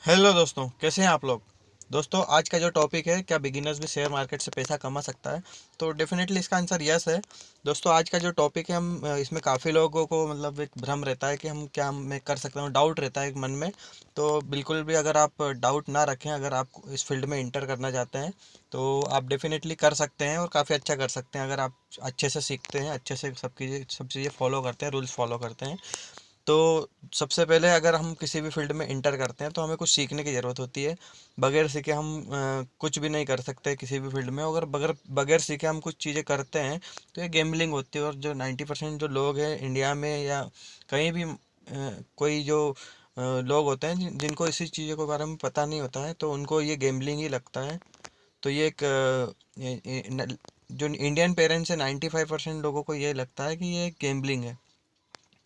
Hello दोस्तों, कैसे हैं आप लोग। दोस्तों, आज का जो टॉपिक है, क्या बिगिनर्स भी शेयर मार्केट से पैसा कमा सकता है। तो डेफिनेटली इसका आंसर यस है। दोस्तों, आज का जो टॉपिक है, हम इसमें काफ़ी लोगों को मतलब एक भ्रम रहता है कि मैं कर सकता हूँ, डाउट रहता है एक मन में। तो बिल्कुल भी अगर आप डाउट ना रखें, अगर आप इस फील्ड में इंटर करना चाहते हैं तो आप डेफिनेटली कर सकते हैं और काफ़ी अच्छा कर सकते हैं, अगर आप अच्छे से सीखते हैं, अच्छे से सब चीज़ें फॉलो करते हैं, रूल्स फॉलो करते हैं। तो सबसे पहले अगर हम किसी भी फील्ड में इंटर करते हैं तो हमें कुछ सीखने की ज़रूरत होती है। बगैर सीखे हम कुछ भी नहीं कर सकते किसी भी फील्ड में। अगर बगैर बगैर सीखे हम कुछ चीज़ें करते हैं तो ये गेम्बलिंग होती है। और जो 90% जो लोग हैं इंडिया में या कहीं भी कोई जो लोग होते हैं जिनको इसी चीज़ों के बारे में पता नहीं होता है, तो उनको ये गेम्बलिंग ही लगता है। तो ये एक जो इंडियन पेरेंट्स है, 95% लोगों को ये लगता है कि ये गेम्बलिंग है।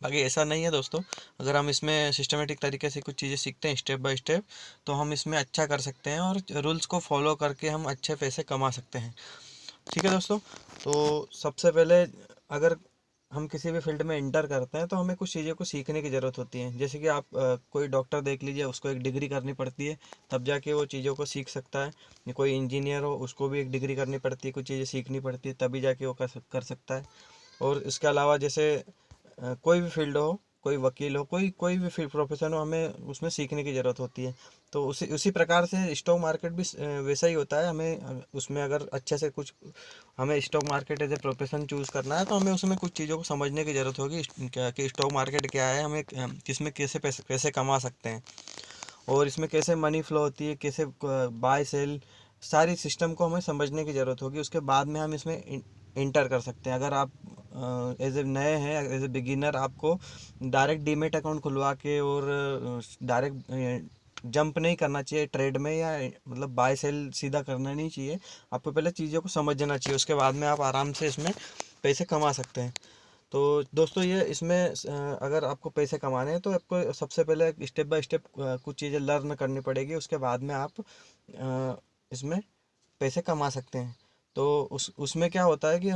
बाकी ऐसा नहीं है दोस्तों। अगर हम इसमें सिस्टमेटिक तरीके से कुछ चीज़ें सीखते हैं स्टेप बाय स्टेप, तो हम इसमें अच्छा कर सकते हैं और रूल्स को फॉलो करके हम अच्छे पैसे कमा सकते हैं। ठीक है दोस्तों। तो सबसे पहले अगर हम किसी भी फील्ड में इंटर करते हैं तो हमें कुछ चीज़ों को सीखने की ज़रूरत होती है। जैसे कि आप कोई डॉक्टर देख लीजिए, उसको एक डिग्री करनी पड़ती है, तब जाके वो चीज़ों को सीख सकता है। या कोई इंजीनियर हो, उसको भी एक डिग्री करनी पड़ती है, कुछ चीज़ें सीखनी पड़ती है, तभी जाके वो कर सकता है। और इसके अलावा जैसे कोई भी फील्ड हो, कोई वकील हो, कोई कोई भी फील्ड प्रोफेशन हो, हमें उसमें सीखने की ज़रूरत होती है। तो उसी उसी प्रकार से स्टॉक मार्केट भी वैसा ही होता है। हमें उसमें अगर अच्छे से कुछ हमें stock market as a profession choose करना है तो हमें उसमें कुछ चीज़ों को समझने की ज़रूरत होगी। क्या कि स्टॉक मार्केट क्या है, हमें किसमें कैसे पैसे पैसे कमा सकते हैं, और इसमें कैसे मनी फ्लो होती है, कैसे बाय सेल, सारी सिस्टम को हमें समझने की ज़रूरत होगी। उसके बाद में हम इसमें इंटर कर सकते हैं। अगर आप एज ए नए हैं, एज ए बिगिनर, आपको डायरेक्ट डीमेट अकाउंट खुलवा के और डायरेक्ट जंप नहीं करना चाहिए ट्रेड में, या मतलब बाय सेल सीधा करना नहीं चाहिए। आपको पहले चीज़ों को समझना चाहिए, उसके बाद में आप आराम से इसमें पैसे कमा सकते हैं। तो दोस्तों, ये इसमें अगर आपको पैसे कमाने हैं तो आपको सबसे पहले स्टेप बाय स्टेप कुछ चीज़ें लर्न करनी पड़ेगी। उसके बाद में आप इसमें पैसे कमा सकते हैं। तो उस उसमें क्या होता है कि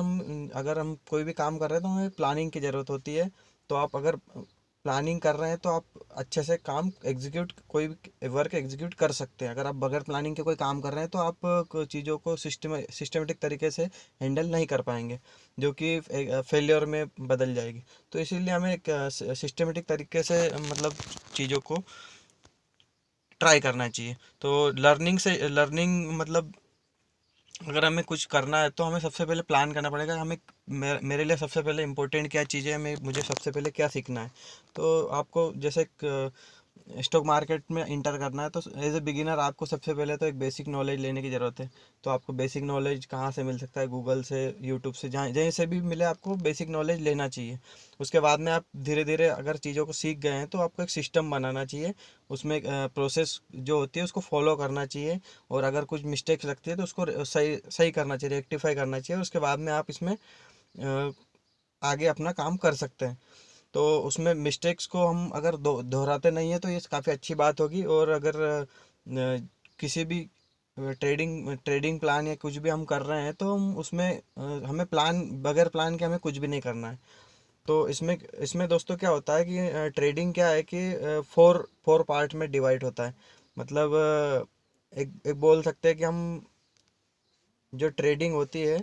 अगर हम कोई भी काम कर रहे हैं तो हमें प्लानिंग की ज़रूरत होती है। तो आप अगर प्लानिंग कर रहे हैं तो आप अच्छे से काम एग्जीक्यूट, कोई भी वर्क एग्जीक्यूट कर सकते हैं। अगर आप बगैर प्लानिंग के कोई काम कर रहे हैं तो आप चीज़ों को सिस्टमेटिक तरीके से हैंडल नहीं कर पाएंगे, जो कि फेलियर में बदल जाएगी। तो इसीलिए हमें एक सिस्टमेटिक तरीके से मतलब चीज़ों को ट्राई करना चाहिए। तो लर्निंग मतलब अगर हमें कुछ करना है तो हमें सबसे पहले प्लान करना पड़ेगा। मेरे लिए सबसे पहले इंपॉर्टेंट क्या चीज़ है, मुझे सबसे पहले क्या सीखना है। तो आपको जैसे स्टॉक मार्केट में इंटर करना है तो एज ए बिगिनर आपको सबसे पहले तो एक बेसिक नॉलेज लेने की ज़रूरत है। तो आपको बेसिक नॉलेज कहाँ से मिल सकता है? गूगल से, यूट्यूब से, जहाँ जहीं से भी मिले आपको बेसिक नॉलेज लेना चाहिए। उसके बाद में आप धीरे धीरे अगर चीज़ों को सीख गए हैं तो आपको एक सिस्टम बनाना चाहिए। उसमें प्रोसेस जो होती है उसको फॉलो करना चाहिए। और अगर कुछ मिस्टेक्स लगती है तो उसको सही सही करना चाहिए, रेक्टिफाई करना चाहिए। उसके बाद में आप इसमें अ, आगे अपना काम कर सकते हैं। तो उसमें मिस्टेक्स को हम अगर दोहराते नहीं है तो ये काफ़ी अच्छी बात होगी। और अगर किसी भी ट्रेडिंग ट्रेडिंग प्लान या कुछ भी हम कर रहे हैं तो हम उसमें हमें प्लान, बगैर प्लान के हमें कुछ भी नहीं करना है। तो इसमें इसमें दोस्तों क्या होता है कि ट्रेडिंग क्या है कि फोर फोर पार्ट में डिवाइड होता है। मतलब एक एक बोल सकते हैं कि हम जो ट्रेडिंग होती है,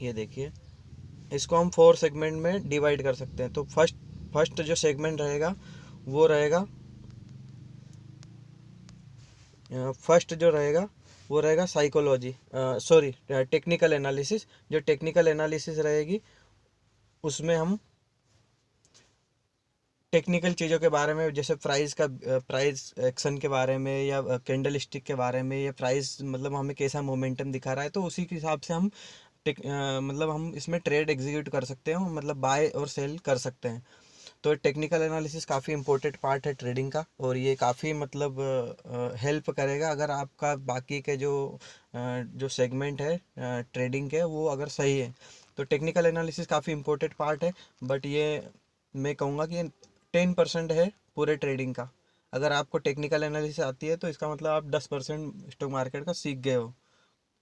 ये देखिए, इसको हम फोर सेगमेंट में डिवाइड कर सकते हैं। तो फर्स्ट फर्स्ट जो सेगमेंट रहेगा वो रहेगा, फर्स्ट जो रहेगा वो रहेगा साइकोलॉजी, सॉरी, टेक्निकल एनालिसिस। जो टेक्निकल एनालिसिस रहेगी उसमें हम टेक्निकल चीज़ों के बारे में, जैसे प्राइस एक्शन के बारे में, या कैंडल स्टिक के बारे में, या प्राइस मतलब हमें कैसा मोमेंटम दिखा रहा है, तो उसी के हिसाब से हम मतलब हम इसमें ट्रेड एग्जीक्यूट कर सकते हैं, मतलब बाय और सेल कर सकते हैं। तो टेक्निकल एनालिसिस काफ़ी इंपॉर्टेंट पार्ट है ट्रेडिंग का, और ये काफ़ी मतलब हेल्प करेगा अगर आपका बाकी के जो सेगमेंट है ट्रेडिंग के, वो अगर सही है। तो टेक्निकल एनालिसिस काफ़ी इंपॉर्टेंट पार्ट है। बट ये मैं कहूँगा कि 10% है पूरे ट्रेडिंग का। अगर आपको टेक्निकल एनालिसिस आती है तो इसका मतलब आप 10% स्टॉक मार्केट का सीख गए हो,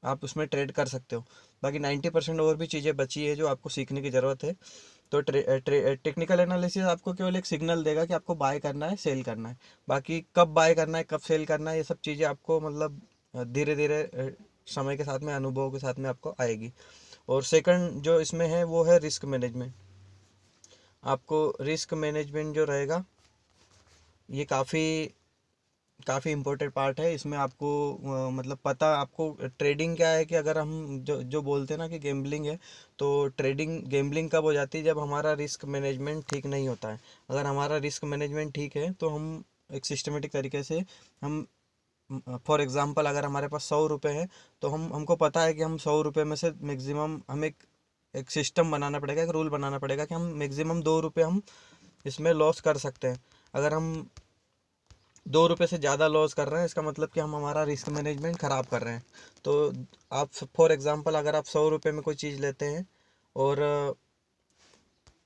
आप उसमें ट्रेड कर सकते हो। बाकी 90% और भी चीज़ें बची है जो आपको सीखने की ज़रूरत है। तो टेक्निकल एनालिसिस आपको केवल एक सिग्नल देगा कि आपको बाय करना है, सेल करना है। बाकी कब बाय करना है, कब सेल करना है, ये सब चीज़ें आपको मतलब धीरे धीरे समय के साथ में, अनुभव के साथ में आपको आएगी। और सेकंड जो इसमें है वो है रिस्क मैनेजमेंट। आपको रिस्क मैनेजमेंट जो रहेगा ये काफ़ी काफ़ी इम्पोर्टेंट पार्ट है। इसमें आपको मतलब पता, आपको ट्रेडिंग क्या है कि अगर हम जो जो बोलते हैं ना कि गेम्बलिंग है, तो ट्रेडिंग गेम्बलिंग कब हो जाती है, जब हमारा रिस्क मैनेजमेंट ठीक नहीं होता है। अगर हमारा रिस्क मैनेजमेंट ठीक है तो हम एक सिस्टमेटिक तरीके से हम, फॉर एग्जांपल अगर हमारे पास 100 रुपये हैं, तो हमको पता है कि हम 100 रुपये में से मैक्सिमम हम एक सिस्टम बनाना पड़ेगा, एक रूल बनाना पड़ेगा कि हम मैक्सिमम 2 रुपये हम इसमें लॉस कर सकते हैं। अगर हम 2 रुपये से ज़्यादा लॉस कर रहे हैं, इसका मतलब कि हम हमारा रिस्क मैनेजमेंट ख़राब कर रहे हैं। तो आप फॉर एग्जांपल अगर आप 100 रुपये में कोई चीज़ लेते हैं और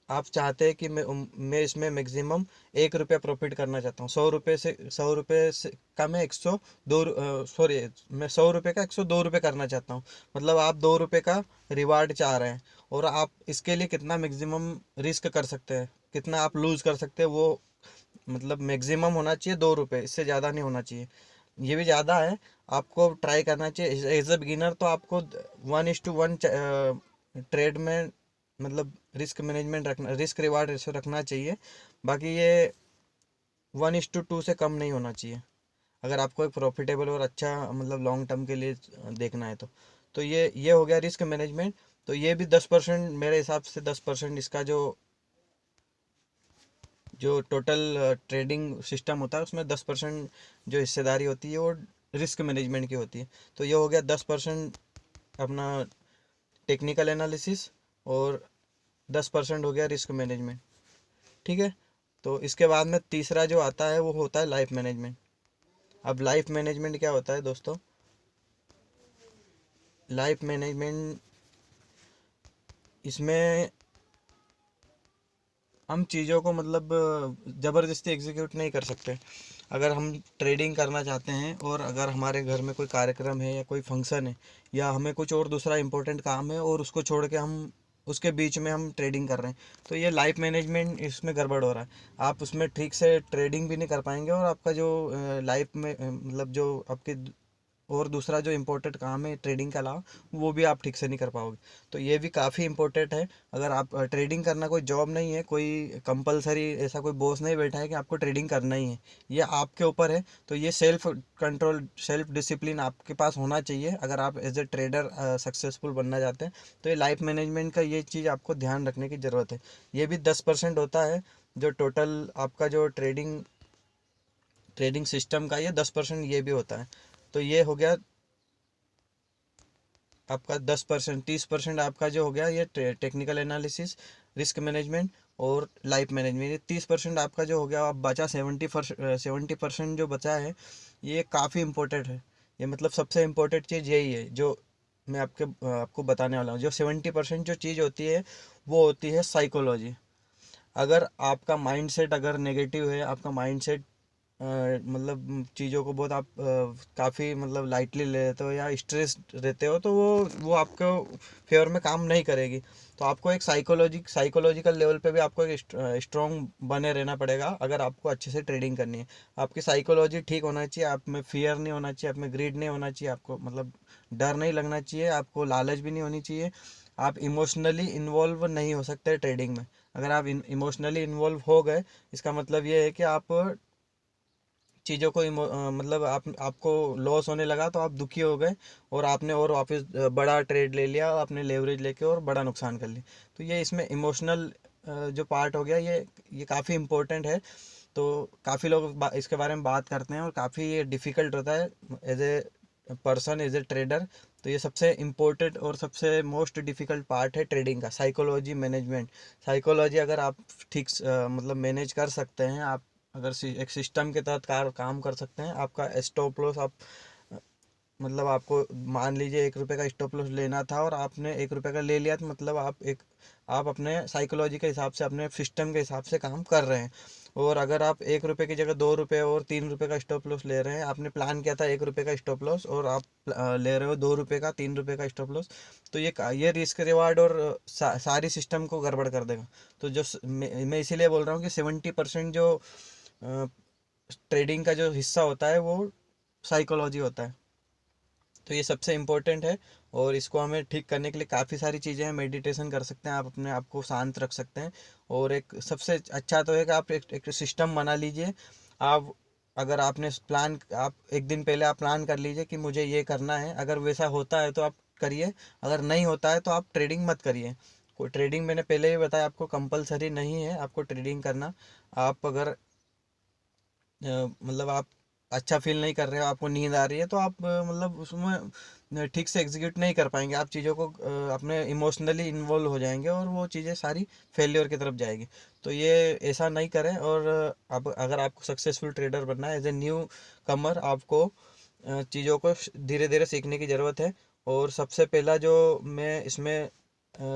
आप चाहते हैं कि मैं इसमें मैक्सिमम 1 रुपया प्रॉफिट करना चाहता हूँ। 100 रुपये से, 100 रुपये से का मैं 102, सॉरी, मैं 100 रुपये का 102 रुपये करना चाहता हूँ। मतलब आप 2 रुपये का रिवार्ड चाह रहे हैं, और आप इसके लिए कितना मैक्सिमम रिस्क कर सकते हैं, कितना आप लूज़ कर सकते हैं, वो मतलब मैक्सिमम होना चाहिए 2 रुपये, इससे ज़्यादा नहीं होना चाहिए। ये भी ज़्यादा है, आपको ट्राई करना चाहिए एज अ बिगिनर। तो आपको 1:1 ट्रेड में मतलब रिस्क मैनेजमेंट रखना, रिस्क रिवार्ड रेशो रखना चाहिए। बाकी ये 1:2 से कम नहीं होना चाहिए, अगर आपको एक प्रॉफिटेबल और अच्छा मतलब लॉन्ग टर्म के लिए देखना है तो ये हो गया रिस्क मैनेजमेंट। तो ये भी 10%, मेरे हिसाब से 10% इसका जो टोटल ट्रेडिंग सिस्टम होता है उसमें 10% जो हिस्सेदारी होती है वो रिस्क मैनेजमेंट की होती है। तो ये हो गया 10% अपना टेक्निकल एनालिसिस, और 10% हो गया रिस्क मैनेजमेंट। ठीक है। तो इसके बाद में तीसरा जो आता है वो होता है लाइफ मैनेजमेंट। अब लाइफ मैनेजमेंट क्या होता है दोस्तों? लाइफ मैनेजमेंट, इसमें हम चीज़ों को मतलब ज़बरदस्ती एग्जीक्यूट नहीं कर सकते। अगर हम ट्रेडिंग करना चाहते हैं और अगर हमारे घर में कोई कार्यक्रम है या कोई फंक्शन है, या हमें कुछ और दूसरा इंपॉर्टेंट काम है और उसको छोड़ के हम उसके बीच में हम ट्रेडिंग कर रहे हैं, तो ये लाइफ मैनेजमेंट इसमें गड़बड़ हो रहा है। आप उसमें ठीक से ट्रेडिंग भी नहीं कर पाएंगे, और आपका जो लाइफ में मतलब जो आपके और दूसरा जो इम्पोर्टेंट काम है ट्रेडिंग के अलावा, वो भी आप ठीक से नहीं कर पाओगे। तो ये भी काफ़ी इम्पोर्टेंट है। अगर आप ट्रेडिंग करना कोई जॉब नहीं है, कोई कंपलसरी ऐसा कोई बॉस नहीं बैठा है कि आपको ट्रेडिंग करना ही है, ये आपके ऊपर है। तो ये सेल्फ कंट्रोल, सेल्फ डिसिप्लिन आपके पास होना चाहिए अगर आप एज ए ट्रेडर सक्सेसफुल बनना चाहते हैं। तो ये लाइफ मैनेजमेंट का ये चीज़ आपको ध्यान रखने की ज़रूरत है। ये भी 10% होता है, जो टोटल आपका जो ट्रेडिंग ट्रेडिंग सिस्टम का, ये 10% ये भी होता है। तो ये हो गया आपका 10%। 30% आपका जो हो गया ये टेक्निकल एनालिसिस, रिस्क मैनेजमेंट और लाइफ मैनेजमेंट। ये 30% आपका जो हो गया, अब बचा 70% जो बचा है, ये काफ़ी इम्पोर्टेंट है। ये मतलब सबसे इम्पोर्टेंट चीज़ यही है जो मैं आपको बताने वाला हूँ। जो 70% जो चीज़ होती है वो होती है साइकोलॉजी। अगर आपका माइंडसेट अगर नेगेटिव है, आपका माइंडसेट मतलब चीज़ों को बहुत आप काफ़ी मतलब लाइटली ले लेते हो या स्ट्रेस रहते हो, तो वो आपको फेवर में काम नहीं करेगी। तो आपको एक साइकोलॉजिकल लेवल पे भी आपको एक स्ट्रॉन्ग बने रहना पड़ेगा अगर आपको अच्छे से ट्रेडिंग करनी है। आपकी साइकोलॉजी ठीक होना चाहिए, आप में फियर नहीं होना चाहिए, आप में ग्रीड नहीं होना चाहिए, आपको मतलब डर नहीं लगना चाहिए, आपको लालच भी नहीं होनी चाहिए। आप इमोशनली इन्वॉल्व नहीं हो सकते ट्रेडिंग में। अगर आप इमोशनली इन्वॉल्व हो गए, इसका मतलब ये है कि आप चीज़ों को मतलब आपको लॉस होने लगा तो आप दुखी हो गए, और आपने और वापस बड़ा ट्रेड ले लिया, आपने लेवरेज लेके और बड़ा नुकसान कर लिया। तो ये इसमें इमोशनल जो पार्ट हो गया, ये काफ़ी इम्पोर्टेंट है। तो काफ़ी लोग इसके बारे में बात करते हैं, और काफ़ी ये डिफ़िकल्ट होता है as a person, as a trader. तो ये सबसे इम्पोर्टेंट और सबसे मोस्ट डिफ़िकल्ट पार्ट है ट्रेडिंग का, साइकोलॉजी मैनेजमेंट। साइकोलॉजी अगर आप ठीक मतलब मैनेज कर सकते हैं, आप अगर एक सिस्टम के तहत काम कर सकते हैं, आपका स्टॉप लॉस आप मतलब आपको मान लीजिए 1 रुपये का स्टॉप लॉस लेना था और आपने 1 रुपये का ले लिया, तो मतलब आप एक आप अपने साइकोलॉजी के हिसाब से, अपने सिस्टम के हिसाब से काम कर रहे हैं। और अगर आप 1 रुपये की जगह 2 रुपये और 3 रुपये का स्टॉप लॉस ले रहे हैं, आपने प्लान किया था 1 रुपये का स्टॉप लॉस और आप ले रहे हो 2 रुपये का, 3 रुपये का स्टॉप लॉस, तो ये रिस्क रिवार्ड और सारी सिस्टम को गड़बड़ कर देगा। तो मैं इसीलिए बोल रहा हूँ कि 70% जो ट्रेडिंग का जो हिस्सा होता है वो साइकोलॉजी होता है। तो ये सबसे इम्पोर्टेंट है, और इसको हमें ठीक करने के लिए काफ़ी सारी चीज़ें हैं। मेडिटेशन कर सकते हैं, आप अपने आप को शांत रख सकते हैं। और एक सबसे अच्छा तो है कि आप एक सिस्टम बना लीजिए। आप अगर आपने प्लान, आप एक दिन पहले आप प्लान कर लीजिए कि मुझे ये करना है। अगर वैसा होता है तो आप करिए, अगर नहीं होता है तो आप ट्रेडिंग मत करिए। कोई ट्रेडिंग, मैंने पहले ही बताया आपको, कंपलसरी नहीं है आपको ट्रेडिंग करना। आप अगर मतलब आप अच्छा फील नहीं कर रहे हो, आपको नींद आ रही है, तो आप मतलब उसमें ठीक से एग्जीक्यूट नहीं कर पाएंगे। आप चीज़ों को अपने इमोशनली इन्वॉल्व हो जाएंगे और वो चीज़ें सारी फेलियर की तरफ जाएगी। तो ये ऐसा नहीं करें। और अब अगर आपको सक्सेसफुल ट्रेडर बनना है एज ए न्यू कमर, आपको चीज़ों को धीरे धीरे सीखने की ज़रूरत है। और सबसे पहला जो मैं इसमें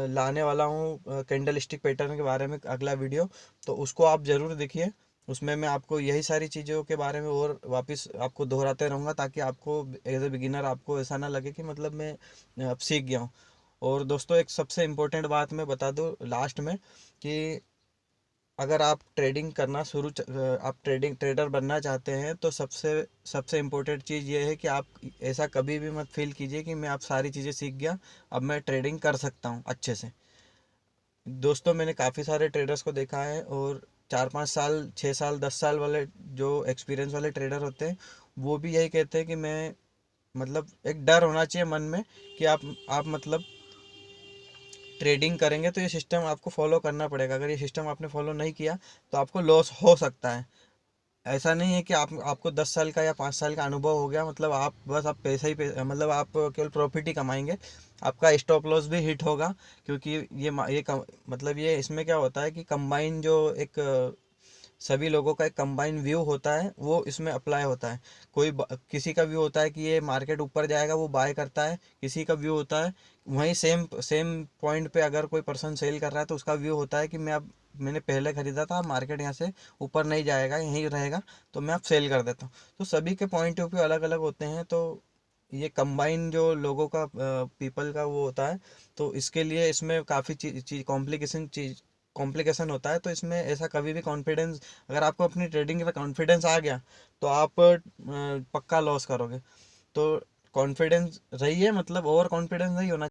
लाने वाला हूँ कैंडल स्टिक पैटर्न के बारे में अगला वीडियो, तो उसको आप ज़रूर देखिए। उसमें मैं आपको यही सारी चीज़ों के बारे में और वापस आपको दोहराते रहूँगा, ताकि आपको एज ए बिगिनर आपको ऐसा ना लगे कि मतलब मैं अब सीख गया हूँ। और दोस्तों, एक सबसे इम्पोर्टेंट बात मैं बता दूँ लास्ट में, कि अगर आप ट्रेडिंग करना आप ट्रेडिंग ट्रेडर बनना चाहते हैं, तो सबसे सबसे इम्पोर्टेंट चीज़ ये है कि आप ऐसा कभी भी मत फील कीजिए कि मैं अब सारी चीज़ें सीख गया, अब मैं ट्रेडिंग कर सकता हूँ अच्छे से। दोस्तों, मैंने काफ़ी सारे ट्रेडर्स को देखा है, और 4-5 साल, 6 साल, 10 साल वाले जो एक्सपीरियंस वाले ट्रेडर होते हैं, वो भी यही कहते हैं कि मैं, मतलब एक डर होना चाहिए मन में कि आप मतलब ट्रेडिंग करेंगे तो ये सिस्टम आपको फॉलो करना पड़ेगा। अगर ये सिस्टम आपने फॉलो नहीं किया तो आपको लॉस हो सकता है। ऐसा नहीं है कि आपको 10 साल का या 5 साल का अनुभव हो गया, मतलब आप बस आप पैसा ही मतलब आप केवल प्रॉफिट ही कमाएंगे। आपका स्टॉप लॉस भी हिट होगा, क्योंकि मतलब ये इसमें क्या होता है कि कंबाइन जो एक सभी लोगों का एक कंबाइन व्यू होता है, वो इसमें अप्लाई होता है। किसी का व्यू होता है कि ये मार्केट ऊपर जाएगा, वो बाय करता है। किसी का व्यू होता है, वहीं सेम सेम पॉइंट पे अगर कोई पर्सन सेल कर रहा है, तो उसका व्यू होता है कि मैंने पहले खरीदा था, मार्केट यहाँ से ऊपर नहीं जाएगा, यहीं रहेगा, तो मैं अब सेल कर देता हूँ। तो सभी के पॉइंट ऑफ व्यू अलग अलग होते हैं। तो ये कंबाइन जो लोगों का, पीपल का वो होता है। तो इसके लिए इसमें काफ़ी कॉम्प्लिकेशन होता है। तो इसमें ऐसा कभी भी कॉन्फिडेंस, अगर आपको अपनी ट्रेडिंग में कॉन्फिडेंस आ गया, तो आप पक्का लॉस करोगे। तो कॉन्फिडेंस रहिए, मतलब ओवर कॉन्फिडेंस नहीं होना